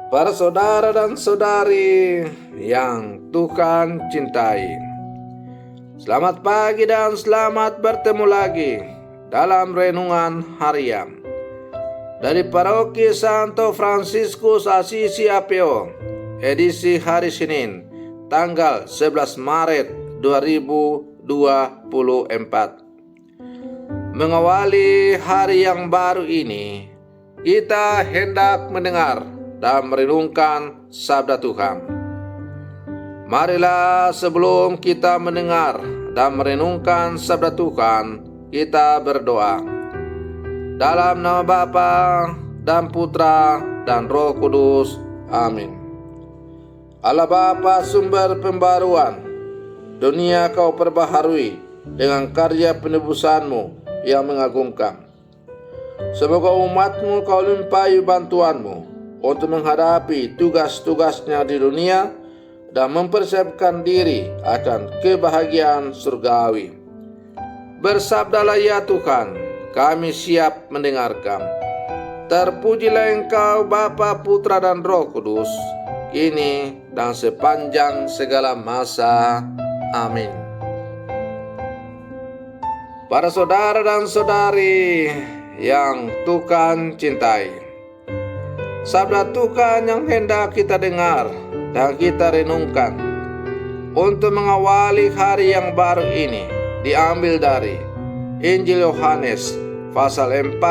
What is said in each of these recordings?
Para saudara dan saudari yang Tuhan cintai, selamat pagi dan selamat bertemu lagi dalam renungan harian dari Paroki Santo Fransiskus Assisi Apio, edisi hari Senin, tanggal 11 Maret 2024. Mengawali hari yang baru ini, kita hendak mendengar dan merenungkan sabda Tuhan. Marilah sebelum kita mendengar dan merenungkan sabda Tuhan, kita berdoa. Dalam nama Bapa dan Putra dan Roh Kudus. Amin. Allah Bapa sumber pembaruan, dunia Kau perbaharui dengan karya penebusan-Mu yang mengagumkan. Semoga umat-Mu Kau limpahi bantuan-Mu untuk menghadapi tugas-tugasnya di dunia dan mempersiapkan diri akan kebahagiaan surgawi. Bersabdalah ya Tuhan, kami siap mendengarkan. Terpujilah Engkau Bapa, Putra dan Roh Kudus, kini dan sepanjang segala masa. Amin. Para saudara dan saudari yang Tuhan cintai, sabda Tuhan yang hendak kita dengar dan kita renungkan untuk mengawali hari yang baru ini diambil dari Injil Yohanes pasal 4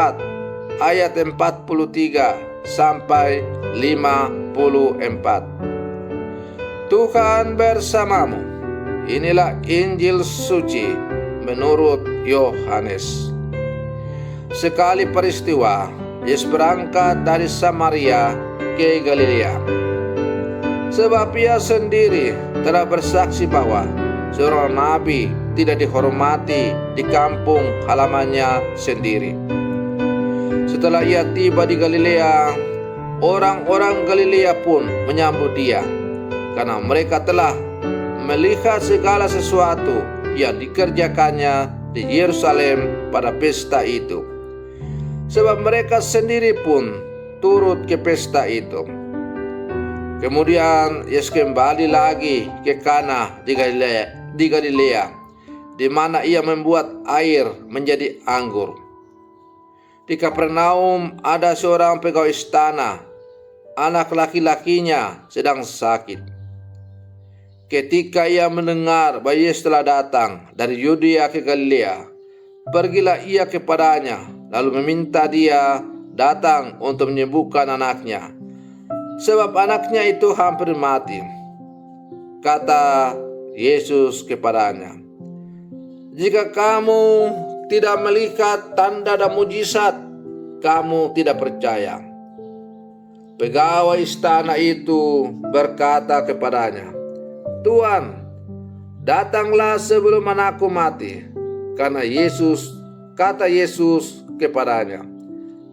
ayat 43 sampai 54. Tuhan bersamamu. Inilah Injil suci menurut Yohanes. Sekali peristiwa, Yesus berangkat dari Samaria ke Galilea. Sebab ia sendiri telah bersaksi bahwa seorang nabi tidak dihormati di kampung halamannya sendiri. Setelah ia tiba di Galilea, orang-orang Galilea pun menyambut dia, karena mereka telah melihat segala sesuatu yang dikerjakannya di Yerusalem pada pesta itu. Sebab mereka sendiri pun turut ke pesta itu. Kemudian Yesus kembali lagi ke Kana di Galilea, di mana ia membuat air menjadi anggur. Di Kapernaum ada seorang pegawai istana, anak laki-lakinya sedang sakit. Ketika ia mendengar bahwa Yesus telah datang dari Yudea ke Galilea, pergilah ia kepadanya, lalu meminta dia datang untuk menyembuhkan anaknya, sebab anaknya itu hampir mati. Kata Yesus kepadanya, "Jika kamu tidak melihat tanda dan mujizat, kamu tidak percaya." Pegawai istana itu berkata kepadanya, "Tuan, datanglah sebelum anakku mati." Kata Yesus kepadanya,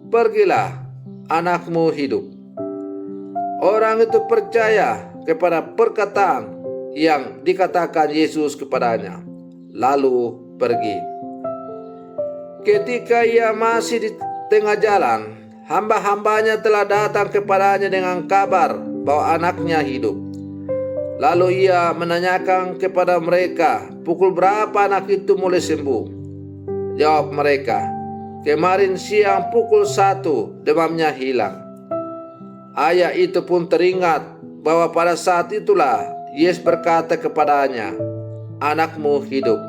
"Pergilah, anakmu hidup." Orang itu percaya kepada perkataan yang dikatakan Yesus kepadanya, lalu pergi. Ketika ia masih di tengah jalan, hamba-hambanya telah datang kepadanya dengan kabar bahwa anaknya hidup. Lalu ia menanyakan kepada mereka, pukul berapa anak itu mulai sembuh? Jawab mereka, "Kemarin siang pukul 1 demamnya hilang." Ayah itu pun teringat bahwa pada saat itulah Yesus berkata kepadanya, "Anakmu hidup."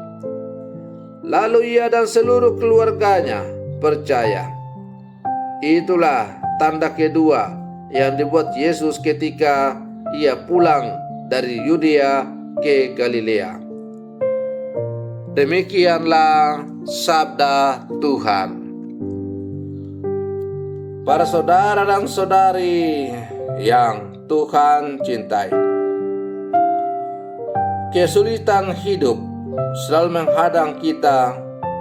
Lalu ia dan seluruh keluarganya percaya. Itulah tanda kedua yang dibuat Yesus ketika ia pulang dari Yudea ke Galilea. Demikianlah sabda Tuhan. Para saudara dan saudari yang Tuhan cintai, kesulitan hidup selalu menghadang kita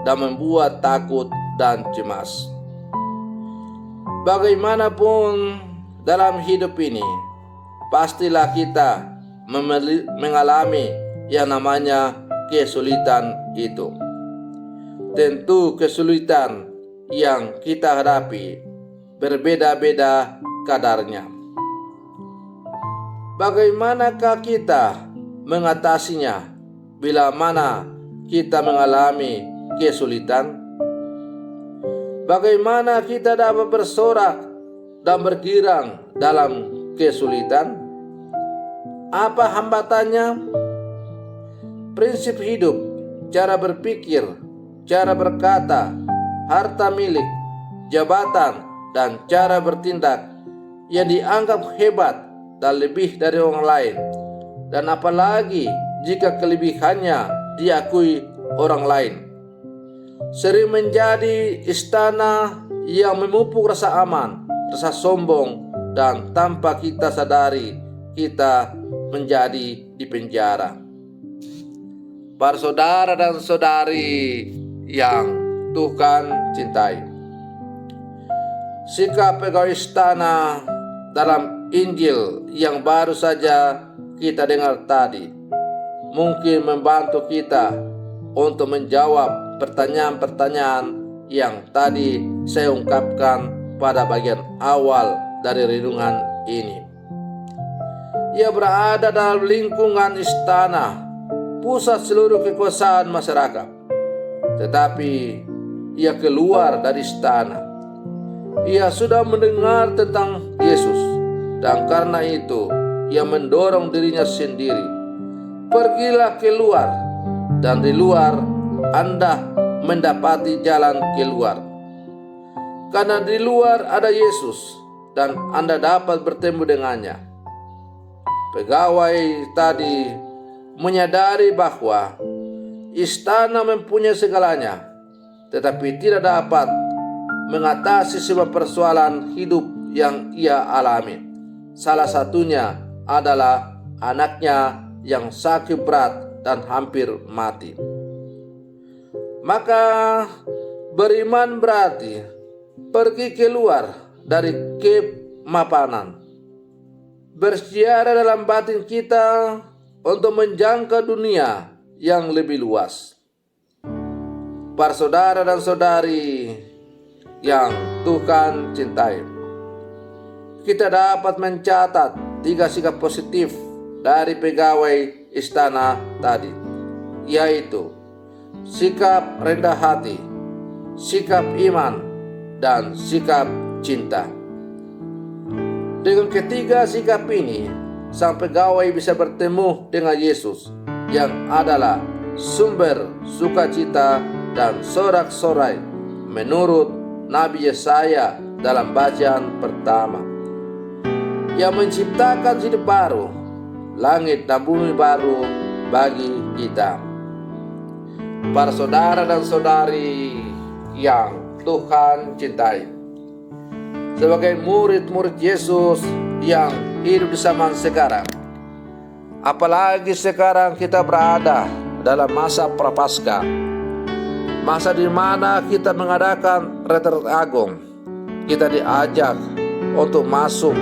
dan membuat takut dan cemas. Bagaimanapun dalam hidup ini, pastilah kita mengalami yang namanya kesulitan itu. Tentu kesulitan yang kita hadapi berbeda-beda kadarnya. bagaimanakah kita mengatasinya bila mana kita mengalami kesulitan? Bagaimana kita dapat bersorak dan bergirang dalam kesulitan? Apa hambatannya? Prinsip hidup, cara berpikir, cara berkata, harta milik, jabatan, dan cara bertindak yang dianggap hebat dan lebih dari orang lain, dan apalagi jika kelebihannya diakui orang lain, sering menjadi istana yang memupuk rasa aman, rasa sombong, dan tanpa kita sadari kita menjadi di penjara. Para saudara dan saudari yang Tuhan cintai, sikap pegawai istana dalam Injil yang baru saja kita dengar tadi mungkin membantu kita untuk menjawab pertanyaan-pertanyaan yang tadi saya ungkapkan pada bagian awal dari renungan ini. Ia berada dalam lingkungan istana, pusat seluruh kekuasaan masyarakat, tetapi ia keluar dari istana. Ia sudah mendengar tentang Yesus, dan karena itu ia mendorong dirinya sendiri. Pergilah keluar, dan di luar Anda mendapati jalan keluar. Karena di luar ada Yesus, dan Anda dapat bertemu dengannya. Pegawai tadi menyadari bahwa istana mempunyai segalanya, tetapi tidak dapat mengatasi semua persoalan hidup yang ia alami. Salah satunya adalah anaknya yang sakit berat dan hampir mati. Maka beriman berarti pergi keluar dari kemapanan, bersiara dalam batin kita untuk menjangkau dunia yang lebih luas. Para saudara dan saudari yang Tuhan cintai, kita dapat mencatat 3 sikap positif dari pegawai istana tadi, yaitu sikap rendah hati, sikap iman, dan sikap cinta. Dengan ketiga sikap ini, sang pegawai bisa bertemu dengan Yesus yang adalah sumber sukacita dan sorak-sorai menurut Nabi Yesaya dalam bacaan pertama, yang menciptakan hidup baru, langit dan bumi baru bagi kita. Para saudara dan saudari yang Tuhan cintai, sebagai murid-murid Yesus yang hidup di zaman sekarang, apalagi sekarang kita berada dalam masa prapaskah, masa di mana kita mengadakan retret agung, kita diajak untuk masuk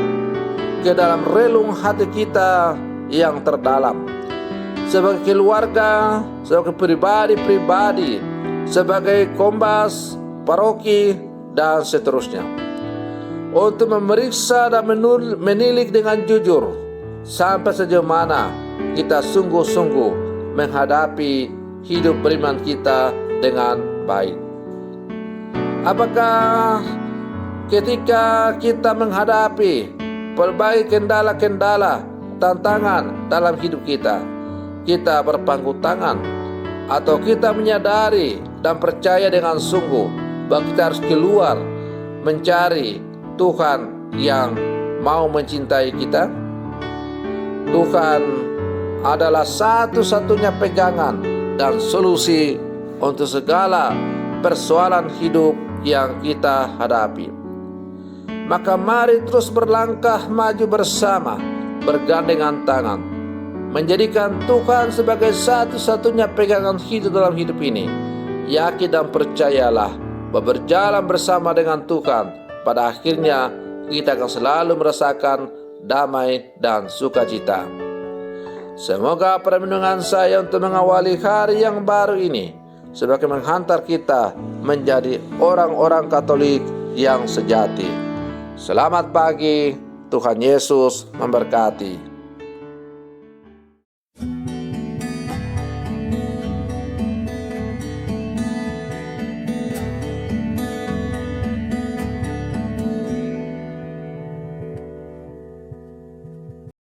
ke dalam relung hati kita yang terdalam, sebagai keluarga, sebagai pribadi-pribadi, sebagai kombas, paroki, dan seterusnya, untuk memeriksa dan menilik dengan jujur sampai sejauh mana kita sungguh-sungguh menghadapi hidup beriman kita dengan baik. Apakah ketika kita menghadapi berbagai kendala-kendala, tantangan dalam hidup kita, kita berpangku tangan, atau kita menyadari dan percaya dengan sungguh bahwa kita harus keluar mencari Tuhan yang mau mencintai kita? Tuhan adalah satu-satunya pegangan dan solusi untuk segala persoalan hidup yang kita hadapi. Maka mari terus berlangkah maju bersama, bergandengan tangan, menjadikan Tuhan sebagai satu-satunya pegangan hidup dalam hidup ini. Yakin dan percayalah bahwa berjalan bersama dengan Tuhan, pada akhirnya kita akan selalu merasakan damai dan sukacita. Semoga permenungan saya untuk mengawali hari yang baru ini sebagai menghantar kita menjadi orang-orang Katolik yang sejati. Selamat pagi, Tuhan Yesus memberkati.